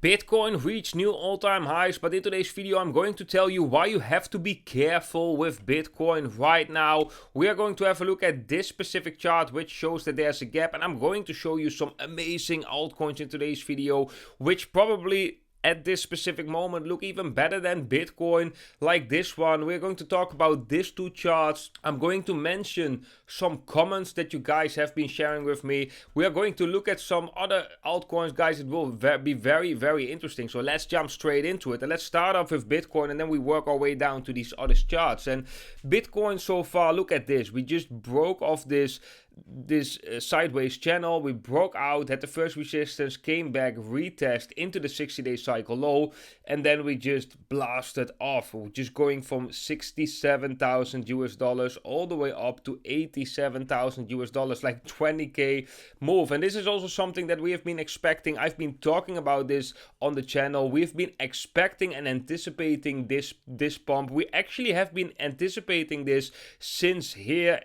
Bitcoin reached new all-time highs, but in today's video I'm going to tell you why you have to be careful with Bitcoin right now. We are going to have a look at this specific chart which shows that there's a gap, and I'm going to show you some amazing altcoins in today's video which probably at this specific moment look even better than Bitcoin, like this one. We're going to talk about these two charts. I'm going to mention some comments that you guys have been sharing with me. We are going to look at some other altcoins, guys. It will be very, very interesting. So let's jump straight into it. And let's start off with Bitcoin and then we work our way down to these other charts. And Bitcoin so far, look at this. We just broke off this sideways channel. We broke out, had the first resistance, came back, retest into the 60-day cycle low, and then we just blasted off. We're just going from 67,000 US dollars all the way up to 87,000 US dollars, like 20k move. And this is also something that we have been expecting. I've been talking about this on the channel. We've been expecting and anticipating this pump. We actually have been anticipating this since here,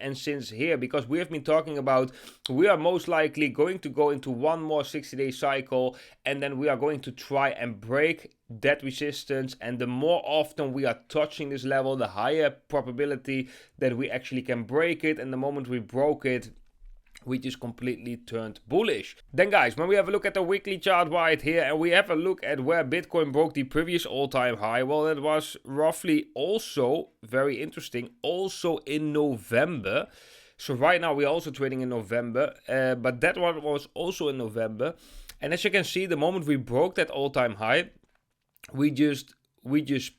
because we have been talking about we are most likely going to go into one more 60-day cycle, and then we are going to try and break that resistance. And the more often we are touching this level, the higher probability that we actually can break it. And the moment we broke it, we just completely turned bullish. Then guys, when we have a look at the weekly chart right here and we have a look at where Bitcoin broke the previous all-time high, well, it was roughly also very interesting, also in November. So right now we're also trading in November, but that one was also in November. And as you can see, the moment we broke that all-time high, we just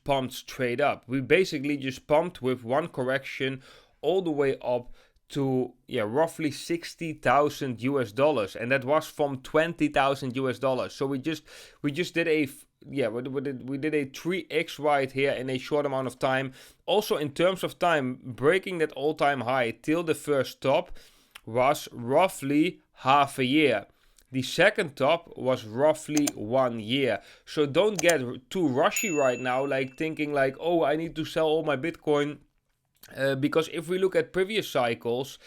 pumped straight up. We basically just pumped with one correction all the way up to roughly 60,000 US dollars, and that was from 20,000 US dollars. So we just did a we did a 3x right here in a short amount of time. Also in terms of time, breaking that all-time high till the first top was roughly half a year. The second top was roughly 1 year. So don't get too rushy right now, like thinking like, oh, I need to sell all my Bitcoin. Because if we look at previous cycles,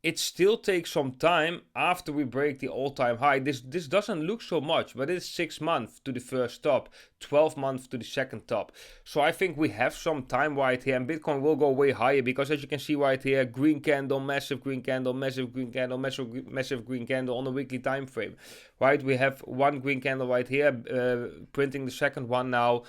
it still takes some time after we break the all-time high. This doesn't look so much, but it's 6 months to the first top, 12 months to the second top. So I think we have some time right here, and Bitcoin will go way higher because as you can see right here, green candle, massive green candle, massive green candle, massive green candle on the weekly time frame. Right, we have one green candle right here, printing the second one now.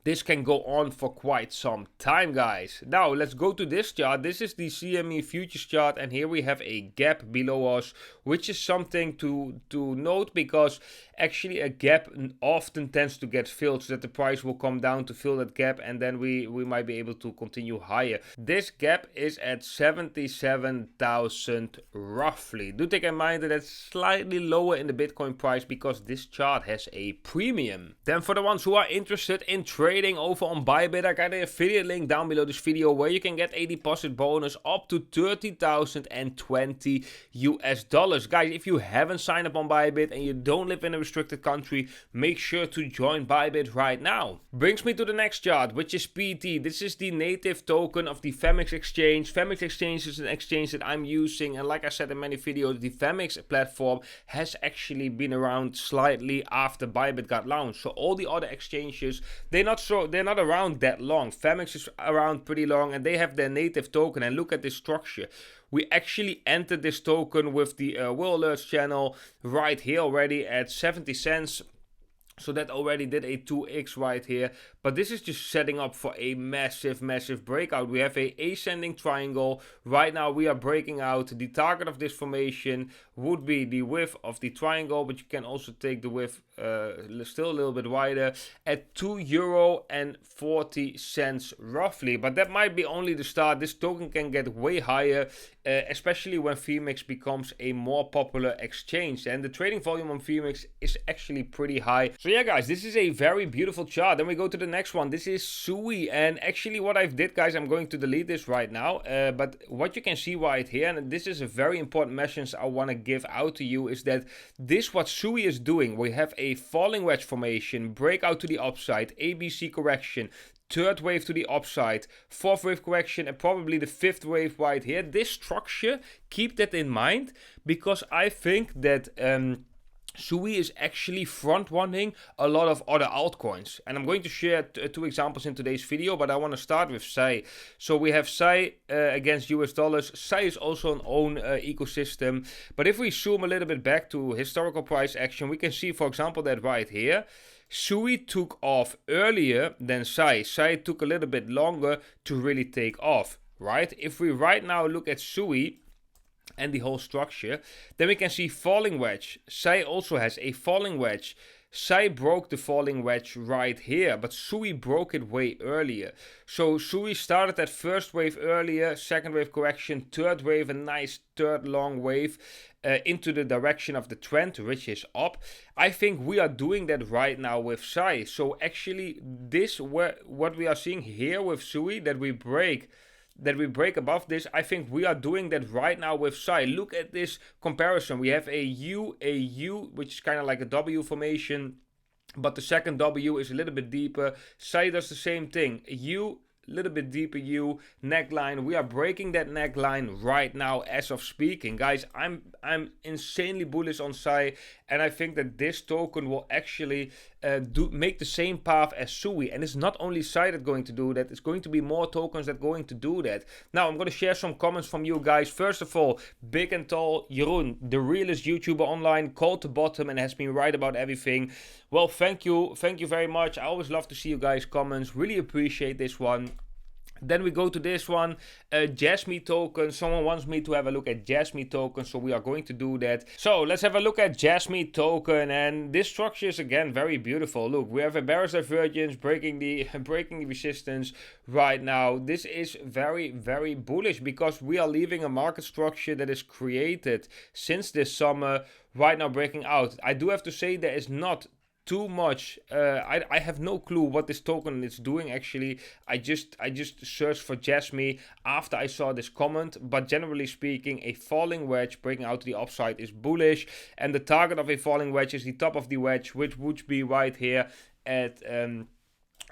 This can go on for quite some time, guys. Now, let's go to this chart. This is the CME futures chart, and here we have a gap below us, which is something to note because actually a gap often tends to get filled so that the price will come down to fill that gap, and then we might be able to continue higher. This gap is at 77,000 roughly. Do take in mind that it's slightly lower in the Bitcoin price because this chart has a premium. Then for the ones who are interested in trading over on Bybit, I got an affiliate link down below this video where you can get a deposit bonus up to 30,020 US dollars. Guys, if you haven't signed up on Bybit and you don't live in a restricted country, make sure to join Bybit right now. Brings me to the next chart, which is PT. This is the native token of the Femix exchange. Femix exchange is an exchange that I'm using, and like I said in many videos, the Femix platform has actually been around slightly after Bybit got launched. So all the other exchanges, they're not around that long. Femix is around pretty long, and they have their native token. And look at this structure. We actually entered this token with the Will Alerts channel right here already at 70 cents. So that already did a 2x right here. But this is just setting up for a massive, massive breakout. We have a ascending triangle. Right now we are breaking out. The target of this formation would be the width of the triangle, but you can also take the width still a little bit wider at €2.40 roughly. But that might be only the start. This token can get way higher, especially when Femix becomes a more popular exchange. And the trading volume on Femix is actually pretty high. So yeah, guys, this is a very beautiful chart. Then we go to the next one. This is Sui, and actually what I've did, guys, I'm going to delete this right now. But what you can see right here, and this is a very important message I want to give out to you, is that this what Sui is doing. We have a falling wedge formation, breakout to the upside, ABC correction, third wave to the upside, fourth wave correction, and probably the fifth wave right here. This structure, keep that in mind, because I think that Sui is actually front-running a lot of other altcoins. And I'm going to share two examples in today's video, but I want to start with SAI. So we have SAI against US dollars. SAI is also an own ecosystem. But if we zoom a little bit back to historical price action, we can see, for example, that right here, Sui took off earlier than SAI. SAI took a little bit longer to really take off, right? If we right now look at Sui and the whole structure, then we can see falling wedge. SAI also has a falling wedge. SAI broke the falling wedge right here, but Sui broke it way earlier. So Sui started that first wave earlier, second wave correction, third wave, a nice third long wave into the direction of the trend, which is up. I think we are doing that right now with SAI. So actually what we are seeing here with Sui, that we break above this, I think we are doing that right now with SAI. Look at this comparison. We have a U, which is kind of like a W formation, but the second W is a little bit deeper. SAI does the same thing. A U, little bit deeper U, neckline. We are breaking that neckline right now as of speaking. Guys, I'm insanely bullish on SAI, and I think that this token will actually make the same path as Sui. And it's not only SAI that's going to do that, it's going to be more tokens that are going to do that. Now I'm going to share some comments from you guys. First of all, big and tall Jeroen, the realest YouTuber online, called the bottom and has been right about everything. Well, thank you very much. I always love to see you guys' comments, really appreciate this one. Then we go to this one, Jasmine token. Someone wants me to have a look at Jasmine token, so we are going to do that. So let's have a look at Jasmine token, and this structure is again very beautiful. Look, we have a bearish divergence breaking the resistance right now. This is very, very bullish because we are leaving a market structure that is created since this summer right now breaking out. I do have to say there is not too much. I have no clue what this token is doing actually. I just searched for Jasmine after I saw this comment, but generally speaking, a falling wedge breaking out to the upside is bullish, and the target of a falling wedge is the top of the wedge, which would be right here at a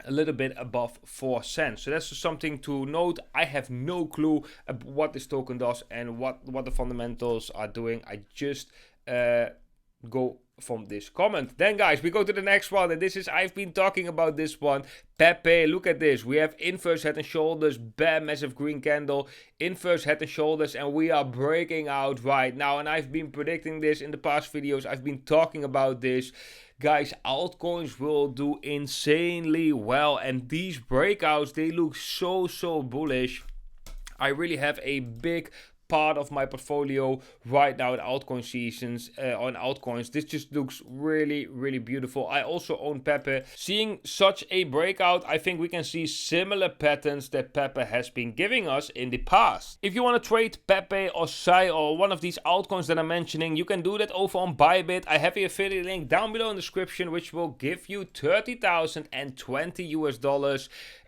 little bit above 4 cents. So that's something to note. I have no clue what this token does and what the fundamentals are doing. I just go from this comment. Then guys, we go to the next one, and this is, I've been talking about this one, Pepe. Look at this. We have inverse head and shoulders, bam, massive green candle, inverse head and shoulders, and we are breaking out right now. And I've been predicting this in the past videos. I've been talking about this. Guys, altcoins will do insanely well, and these breakouts, they look so bullish. I really have a big part of my portfolio right now in altcoin seasons on altcoins. This just looks really beautiful. I also own Pepe. Seeing such a breakout, I think we can see similar patterns that Pepe has been giving us in the past. If you want to trade Pepe or SAI or one of these altcoins that I'm mentioning, you can do that over on Bybit. I have the affiliate link down below in the description, which will give you $30,020 US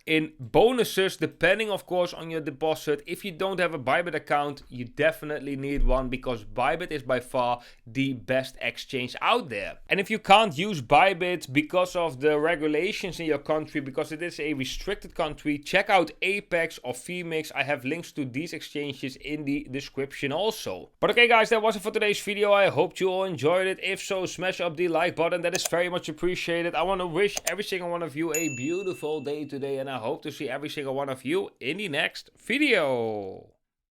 in bonuses, depending of course on your deposit. If you don't have a Bybit account, you definitely need one, because Bybit is by far the best exchange out there. And if you can't use Bybit because of the regulations in your country, because it is a restricted country, check out Apex or Phoenix. I have links to these exchanges in the description also. But okay guys, that was it for today's video. I hope you all enjoyed it. If so, smash up the like button. That is very much appreciated. I want to wish every single one of you a beautiful day today, and I hope to see every single one of you in the next video.